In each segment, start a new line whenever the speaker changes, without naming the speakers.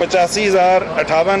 85,058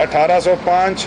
1,805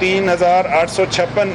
3,856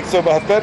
172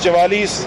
44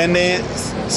NA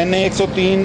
NA 103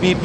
PP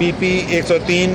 PP 103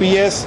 PS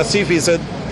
80%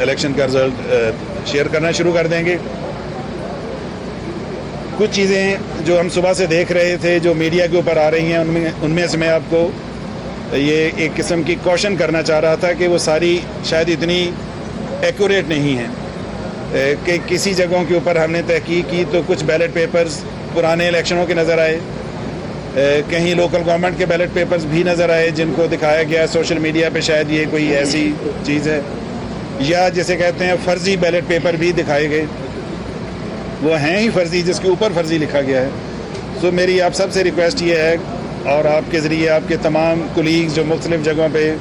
election کا result share کرنا شروع کر دیں گے. کچھ چیزیں جو ہم صبح سے دیکھ رہے تھے جو میڈیا کے اوپر آ رہی ہیں ان میں سے میں آپ کو یہ ایک قسم کی کوشن کرنا چاہ رہا تھا کہ وہ ساری شاید اتنی ایکوریٹ نہیں ہیں کہ کسی جگہوں کے اوپر ہم نے تحقیق کی تو کچھ بیلٹ پیپرز پرانے الیکشنوں کے نظر آئے, کہیں لوکل گورنمنٹ کے بیلٹ پیپرز بھی نظر آئے جن کو دکھایا گیا سوشل میڈیا پہ شاید یہ کوئی ایسی چیز ہے, یا جسے کہتے ہیں فرضی بیلٹ پیپر بھی دکھائے گئے. وہ ہیں ہی فرضی جس کے اوپر فرضی لکھا گیا ہے. تو میری آپ سب سے ریکویسٹ یہ ہے اور آپ کے ذریعے آپ کے تمام کولیگز جو مختلف جگہوں پہ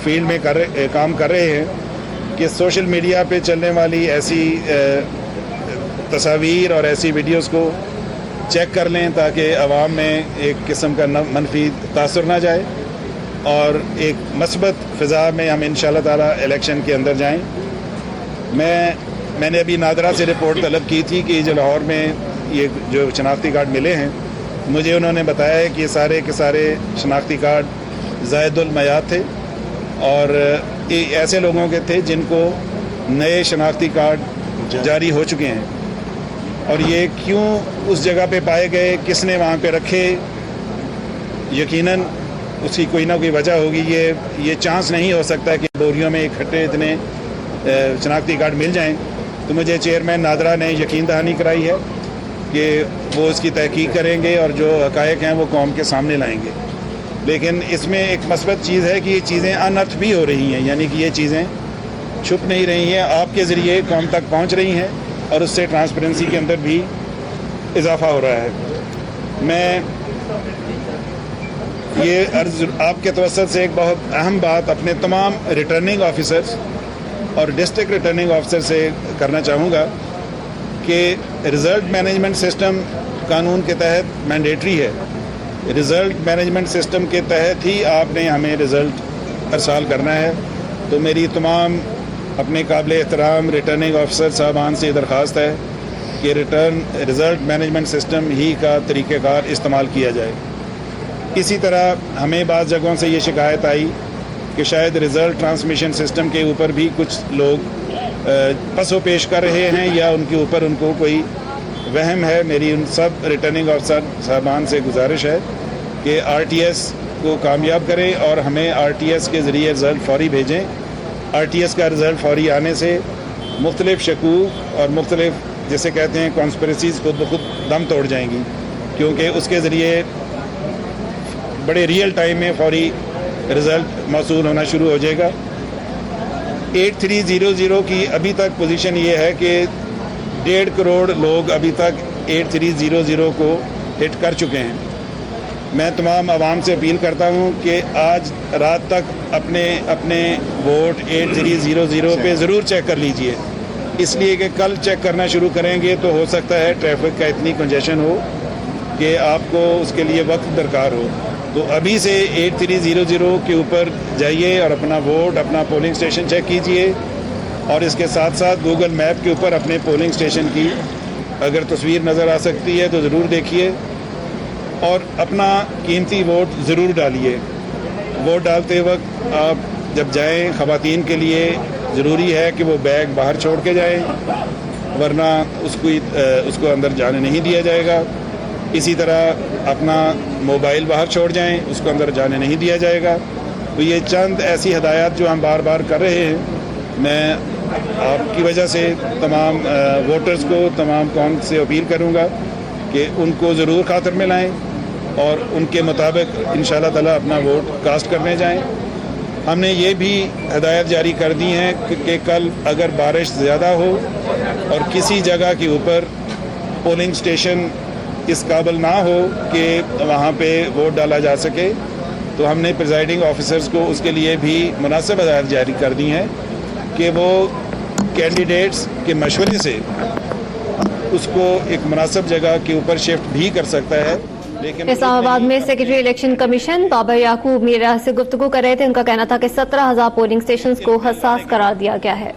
فیلڈ میں کام کر رہے ہیں کہ سوشل میڈیا پہ چلنے والی ایسی تصاویر اور ایسی ویڈیوز کو چیک کر لیں تاکہ عوام میں ایک قسم کا منفی تاثر نہ جائے اور ایک مثبت فضا میں ہم انشاءاللہ تعالی الیکشن کے اندر جائیں. میں نے ابھی نادرا سے رپورٹ طلب کی تھی کہ جو لاہور میں یہ جو شناختی کارڈ ملے ہیں مجھے انہوں نے بتایا ہے کہ یہ سارے کے سارے شناختی کارڈ زائد المیعاد تھے اور یہ ایسے لوگوں کے تھے جن کو نئے شناختی کارڈ جاری ہو چکے ہیں. اور یہ کیوں اس جگہ پہ پائے گئے, کس نے وہاں پہ رکھے, یقیناً اس کی کوئی نہ کوئی وجہ ہوگی. یہ چانس نہیں ہو سکتا کہ بوریوں میں اکٹھے اتنے شناختی کارڈ مل جائیں. تو مجھے چیئرمین نادرا نے یقین دہانی کرائی ہے کہ وہ اس کی تحقیق کریں گے اور جو حقائق ہیں وہ قوم کے سامنے لائیں گے. لیکن اس میں ایک مثبت چیز ہے کہ یہ چیزیں انرتھ بھی ہو رہی ہیں, یعنی کہ یہ چیزیں چھپ نہیں رہی ہیں, آپ کے ذریعے قوم تک پہنچ رہی ہیں اور اس سے ٹرانسپیرنسی کے اندر بھی اضافہ ہو رہا ہے. میں یہ عرض آپ کے توسط سے ایک بہت اہم بات اپنے تمام ریٹرننگ آفیسرز اور ڈسٹرکٹ ریٹرننگ آفیسر سے کرنا چاہوں گا کہ رزلٹ مینجمنٹ سسٹم قانون کے تحت مینڈیٹری ہے. رزلٹ مینجمنٹ سسٹم کے تحت ہی آپ نے ہمیں رزلٹ ارسال کرنا ہے. تو میری تمام اپنے قابل احترام ریٹرننگ آفیسر صاحبان سے درخواست ہے کہ رزلٹ مینجمنٹ سسٹم ہی کا طریقہ کار استعمال کیا جائے. اسی طرح ہمیں بعض جگہوں سے یہ شکایت آئی کہ شاید رزلٹ ٹرانسمیشن سسٹم کے اوپر بھی کچھ لوگ پس و پیش کر رہے ہیں یا ان کے اوپر ان کو کوئی وہم ہے. میری ان سب ریٹرننگ آفیسر صاحبان سے گزارش ہے کہ آر ٹی ایس کو کامیاب کریں اور ہمیں آر ٹی ایس کے ذریعے رزلٹ فوری بھیجیں. آر ٹی ایس کا رزلٹ فوری آنے سے مختلف شکوک اور مختلف جسے کہتے ہیں کانسپریسیز خود بخود دم توڑ جائیں گی, کیونکہ اس کے ذریعے بڑے ریئل ٹائم میں فوری رزلٹ موصول ہونا شروع ہو جائے گا. 8300 کی ابھی تک پوزیشن یہ ہے کہ 1.5 کروڑ لوگ ابھی تک 8300 کو ہٹ کر چکے ہیں. میں تمام عوام سے اپیل کرتا ہوں کہ آج رات تک اپنے ووٹ 8300 پہ ضرور چیک کر لیجئے, اس لیے کہ کل چیک کرنا شروع کریں گے تو ہو سکتا ہے ٹریفک کا اتنی کنجیشن ہو کہ آپ کو اس کے لیے وقت درکار ہو. تو ابھی سے 8300 کے اوپر جائیے اور اپنا ووٹ اپنا پولنگ اسٹیشن چیک کیجئے, اور اس کے ساتھ ساتھ گوگل میپ کے اوپر اپنے پولنگ اسٹیشن کی اگر تصویر نظر آ سکتی ہے تو ضرور دیکھیے اور اپنا قیمتی ووٹ ضرور ڈالیے. ووٹ ڈالتے وقت آپ جب جائیں خواتین کے لیے ضروری ہے کہ وہ بیگ باہر چھوڑ کے جائیں, ورنہ اس کو اندر جانے نہیں دیا جائے گا. اسی طرح اپنا موبائل باہر چھوڑ جائیں, اس کو اندر جانے نہیں دیا جائے گا. تو یہ چند ایسی ہدایات جو ہم بار بار کر رہے ہیں, میں آپ کی وجہ سے تمام ووٹرز کو تمام قوم سے اپیل کروں گا کہ ان کو ضرور خاطر میں لائیں اور ان کے مطابق انشاءاللہ تعالی اپنا ووٹ کاسٹ کرنے جائیں. ہم نے یہ بھی ہدایت جاری کر دی ہیں کہ کل اگر بارش زیادہ ہو اور کسی جگہ کے اوپر پولنگ اسٹیشن اس قابل نہ ہو کہ وہاں پہ ووٹ ڈالا جا سکے تو ہم نے پریزائڈنگ آفیسرز کو اس کے لیے بھی مناسب ہدایت جاری کر دی ہیں کہ وہ کینڈیڈیٹس کے مشورے سے اس کو ایک مناسب جگہ کے اوپر شفٹ بھی کر سکتا ہے. لیکن
اسلام آباد میں سیکرٹری الیکشن کمیشن بابر یعقوب میرا سے گفتگو کر رہے تھے. ان کا کہنا تھا کہ 17,000 پولنگ اسٹیشنز کو حساس قرار دیا گیا ہے.